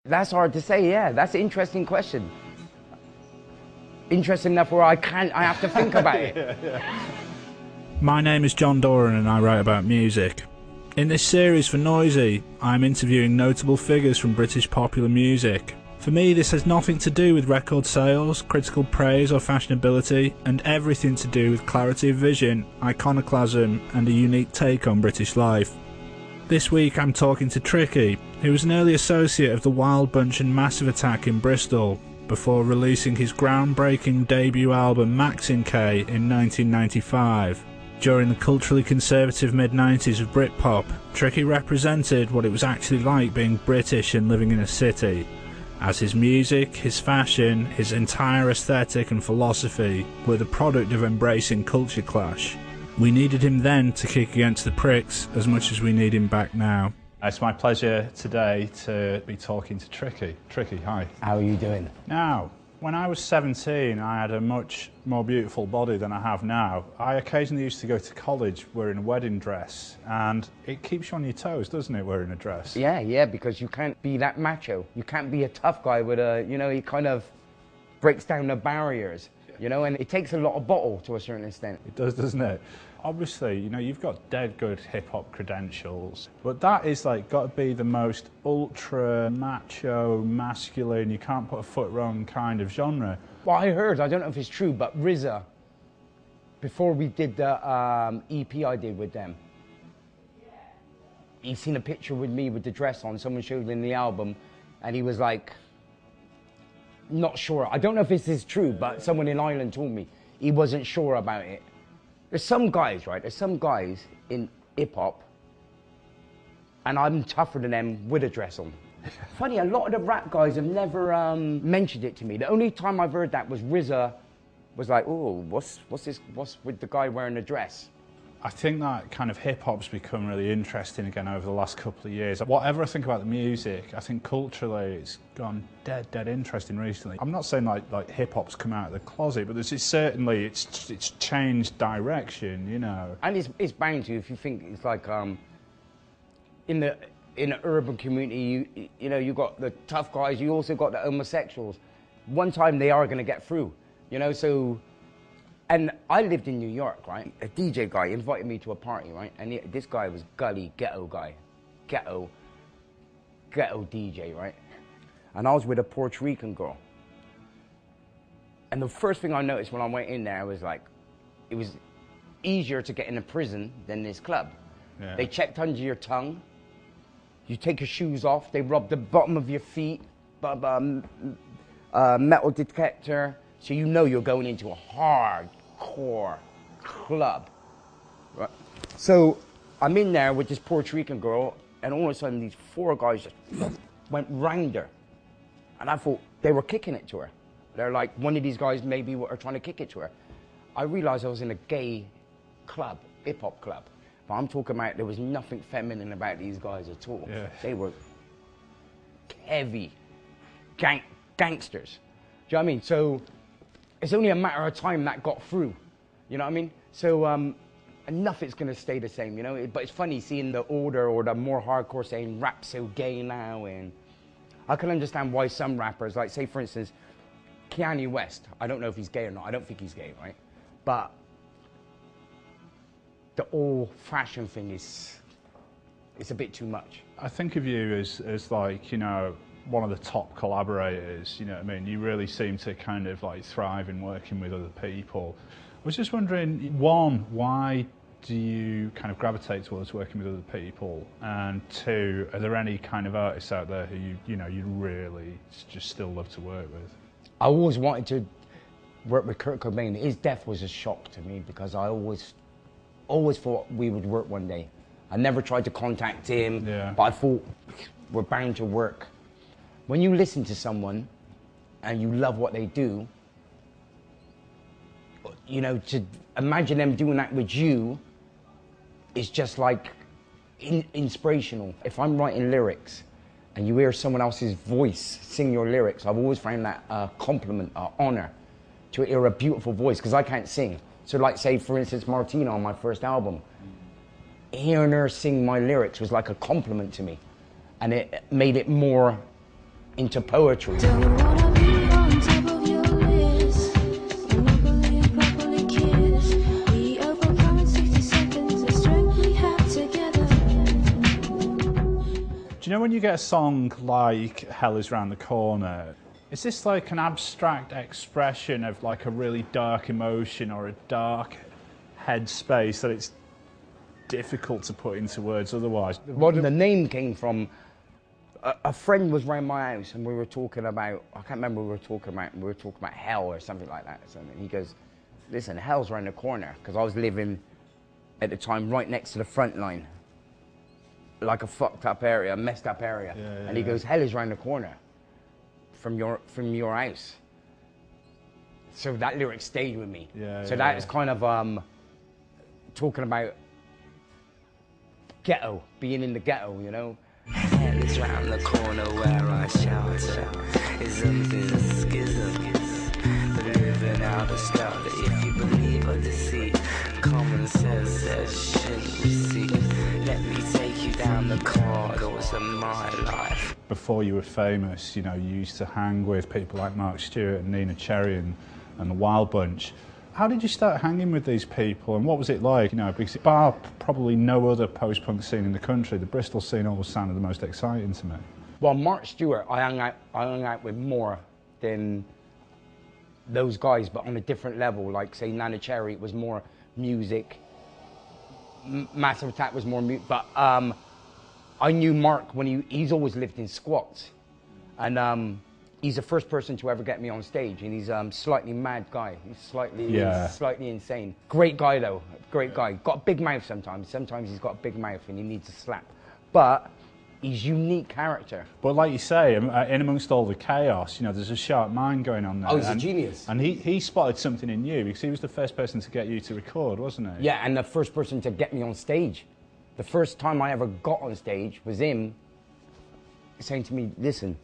That's hard to say, yeah. That's an interesting question. Interesting enough where I have to think about it. Yeah. My name is John Doran and I write about music. In this series for Noisy, I'm interviewing notable figures from British popular music. For me, this has nothing to do with record sales, critical praise or fashionability, and everything to do with clarity of vision, iconoclasm, and a unique take on British life. This week I'm talking to Tricky, who was an early associate of the Wild Bunch and Massive Attack in Bristol, before releasing his groundbreaking debut album Maxine K in 1995. During the culturally conservative mid-90s of Britpop, Tricky represented what it was actually like being British and living in a city, as his music, his fashion, his entire aesthetic and philosophy were the product of embracing culture clash. We needed him then to kick against the pricks as much as we need him back now. It's my pleasure today to be talking to Tricky. Tricky, hi. How are you doing? Now, when I was 17, I had a much more beautiful body than I have now. I occasionally used to go to college wearing a wedding dress, and it keeps you on your toes, doesn't it, wearing a dress? Yeah, because you can't be that macho. You can't be a tough guy with a, he kind of breaks down the barriers, and it takes a lot of bottle to a certain extent. It does, doesn't it? Obviously, you've got dead good hip-hop credentials, but that is got to be the most ultra macho, masculine, you can't put a foot wrong kind of genre. Well, I heard, I don't know if it's true, but RZA, before we did the EP I did with them, he seen a picture with me with the dress on, someone showed him the album, and he was like, not sure. I don't know if this is true, but someone in Ireland told me he wasn't sure about it. There's some guys, right? There's some guys in hip-hop, and I'm tougher than them with a dress on. Funny, a lot of the rap guys have never mentioned it to me. The only time I've heard that was RZA was like, oh, what's with the guy wearing a dress? I think that kind of hip-hop's become really interesting again over the last couple of years. Whatever I think about the music, I think culturally it's gone dead interesting recently. I'm not saying like hip-hop's come out of the closet, but certainly it's changed direction, And it's bound to, if you think it's like in the urban community, you got the tough guys, you also got the homosexuals. One time they are going to get through, so. And I lived in New York, right? A DJ guy invited me to a party, right? And this guy was gully, ghetto guy. Ghetto DJ, right? And I was with a Puerto Rican girl. And the first thing I noticed when I went in there was it was easier to get in a prison than this club. Yeah. They checked under your tongue. You take your shoes off. They rub the bottom of your feet. Metal detector. So you're going into a hardcore club, right? So I'm in there with this Puerto Rican girl, and all of a sudden these four guys just went round her. And I thought they were kicking it to her. They're like, one of these guys maybe were trying to kick it to her. I realized I was in a gay club, hip-hop club. But I'm talking about there was nothing feminine about these guys at all. Yeah. They were heavy gangsters. Do you know what I mean? So it's only a matter of time that got through. You know what I mean? So and nothing's going to stay the same, But it's funny seeing the older or the more hardcore saying rap's so gay now. And I can understand why some rappers, like say for instance, Kanye West, I don't know if he's gay or not. I don't think he's gay, right? But the old fashion thing it's a bit too much. I think of you as one of the top collaborators, you know what I mean? You really seem to kind of thrive in working with other people. I was just wondering, one, why do you kind of gravitate towards working with other people? And two, are there any kind of artists out there who you really just still love to work with? I always wanted to work with Kurt Cobain. His death was a shock to me because I always thought we would work one day. I never tried to contact him, but I thought we're bound to work. When you listen to someone and you love what they do, to imagine them doing that with you is just inspirational. If I'm writing lyrics and you hear someone else's voice sing your lyrics, I've always found that a compliment, an honor to hear a beautiful voice, because I can't sing. So say, for instance, Martina on my first album, hearing her sing my lyrics was like a compliment to me. And it made it more into poetry. Don't wanna be on top of your list. I'm not believe properly kiss. We overcome in 60 seconds. A strength we have together. Do you know when you get a song like Hell Is Round the Corner, is this like an abstract expression of like a really dark emotion or a dark headspace that it's difficult to put into words otherwise? Well, the name came from a friend was round my house and we were talking about, I can't remember what we were talking about hell or something like that. So he goes, listen, hell's around the corner, because I was living at the time right next to the front line, like a fucked up area, a messed up area. And he goes, hell is around the corner from your house. So that lyric stayed with me. So that is kind of talking about ghetto, being in the ghetto, you know. Hell is round the corner where I shelter. Isms is a schism. But living out a style that if you believe or deceit, common sense says shouldn't receive. Let me take you down the corridors of my life. Before you were famous, you know, you used to hang with people like Mark Stewart and Nina Cherry and the Wild Bunch. How did you start hanging with these people, and what was it like? You know, because bar probably no other post-punk scene in the country, the Bristol scene always sounded the most exciting to me. Well, Mark Stewart, I hung out with more than those guys, but on a different level. Like, say, Nana Cherry was more music, Massive Attack was more music, but I knew Mark when he's always lived in squats, and he's the first person to ever get me on stage, and he's a slightly mad guy. He's slightly insane. Great guy though, great guy. Got a big mouth sometimes. Sometimes he's got a big mouth and he needs a slap. But he's unique character. But like you say, in amongst all the chaos, you know, there's a sharp mind going on there. Oh, he's a genius. And he spotted something in you, because he was the first person to get you to record, wasn't he? Yeah, and the first person to get me on stage. The first time I ever got on stage was him saying to me, listen,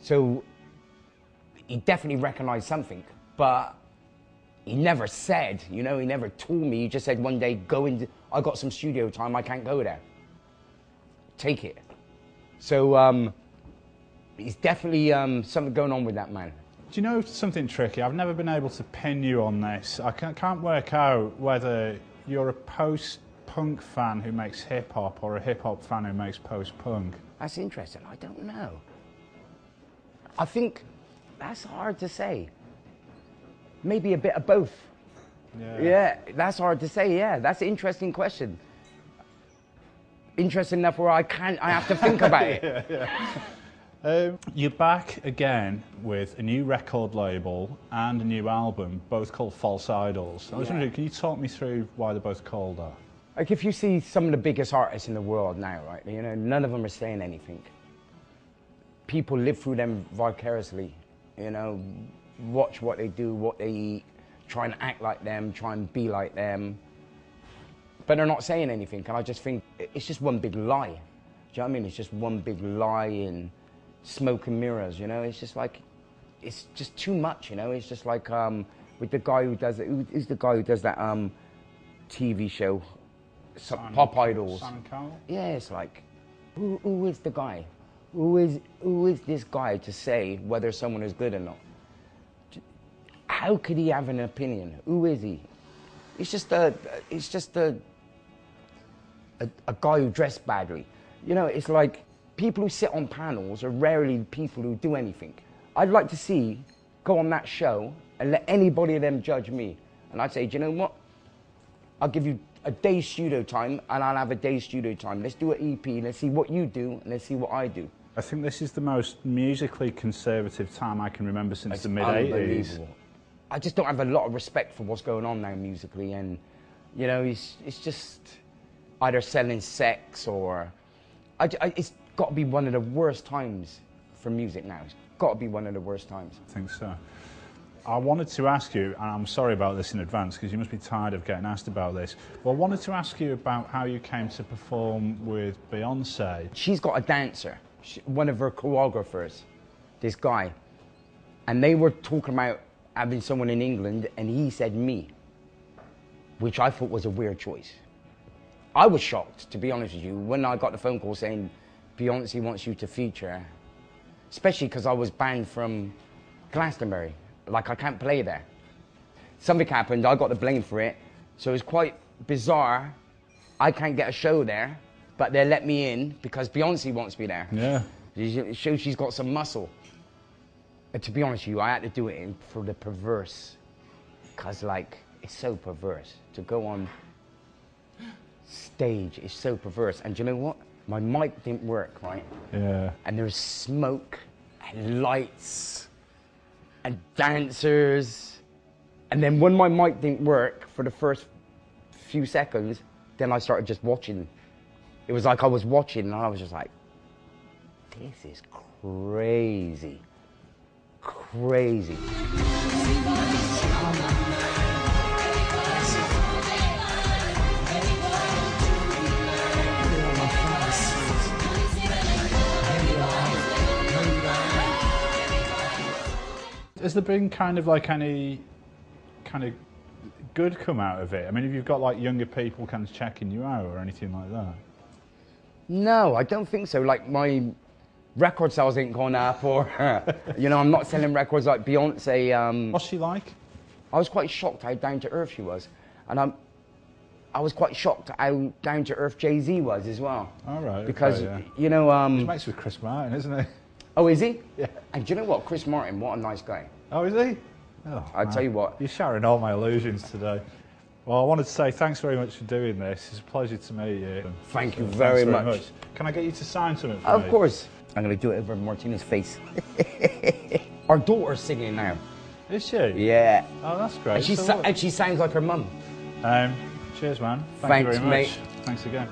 so he definitely recognized something, but he never said, you know, he never told me. He just said one day, I got some studio time, I can't go there. Take it. So he's definitely something going on with that man. Do you know something tricky? I've never been able to pin you on this. I can't work out whether you're a post-punk fan who makes hip-hop or a hip-hop fan who makes post-punk. That's interesting, I don't know. I think that's hard to say. Maybe a bit of both. Yeah, that's hard to say, yeah. That's an interesting question. Interesting enough where I have to think about it. You're back again with a new record label and a new album, both called False Idols. I was wondering, can you talk me through why they're both called that? Like, if you see some of the biggest artists in the world now, right, you know, none of them are saying anything. People live through them vicariously. You know, watch what they do, what they eat, try and act like them, try and be like them. But they're not saying anything, and I just think it's just one big lie. Do you know what I mean? It's just one big lie and smoke and mirrors, you know? It's just like, it's just too much, you know? It's just like with the guy who does it, who's the guy who does that TV show, Pop Idols? Simon Cowell? Yeah, it's like, who is the guy? Who is this guy to say whether someone is good or not? How could he have an opinion? Who is he? It's just a guy who dressed badly. You know, it's like people who sit on panels are rarely people who do anything. I'd like to go on that show and let anybody of them judge me. And I'd say, do you know what? I'll give you a day's studio time and I'll have a day's studio time. Let's do an EP, let's see what you do and let's see what I do. I think this is the most musically conservative time I can remember since the mid-80s. I just don't have a lot of respect for what's going on now musically, and you know, it's just either selling sex or it's got to be one of the worst times for music now. It's got to be one of the worst times. I think so. I wanted to ask you, and I'm sorry about this in advance because you must be tired of getting asked about this, but I wanted to ask you about how you came to perform with Beyonce. She's got a dancer, one of her choreographers, this guy, and they were talking about having someone in England, and he said me, which I thought was a weird choice. I was shocked, to be honest with you, when I got the phone call saying Beyonce wants you to feature especially because I was banned from Glastonbury. Like, I can't play there. Something happened, I got the blame for it, so it's quite bizarre. I can't get a show there, but they let me in because Beyonce wants me there. Yeah. It shows she's got some muscle. And to be honest with you, I had to do it for the perverse. Because, like, it's so perverse. To go on stage is so perverse. And do you know what? My mic didn't work, right? Yeah. And there's smoke and lights and dancers. And then when my mic didn't work for the first few seconds, then I started just watching. It was like I was watching and I was just like, this is crazy. Crazy. Has there been kind of like any kind of good come out of it? I mean, have you got like younger people kind of checking you out or anything like that? No, I don't think so. Like, my record sales ain't gone up, or you know, I'm not selling records like Beyonce. What's she like? I was quite shocked how down to earth she was, and I was quite shocked how down to earth Jay-Z was as well. All right. Because okay, yeah. you know, He's mates with Chris Martin, isn't he? oh, is he? Yeah. And do you know what, Chris Martin? What a nice guy. Oh, is he? Oh, I tell you what. You're shattering all my illusions today. Well, I wanted to say thanks very much for doing this. It's a pleasure to meet you. Thank you Thanks very much. Can I get you to sign something for me? Of course. I'm gonna do it over Martina's face. Our daughter's singing now. Is she? Yeah. Oh, that's great. And So what- she sounds like her mum. Cheers, man. Thank you Thanks, very much. mate. Thanks again.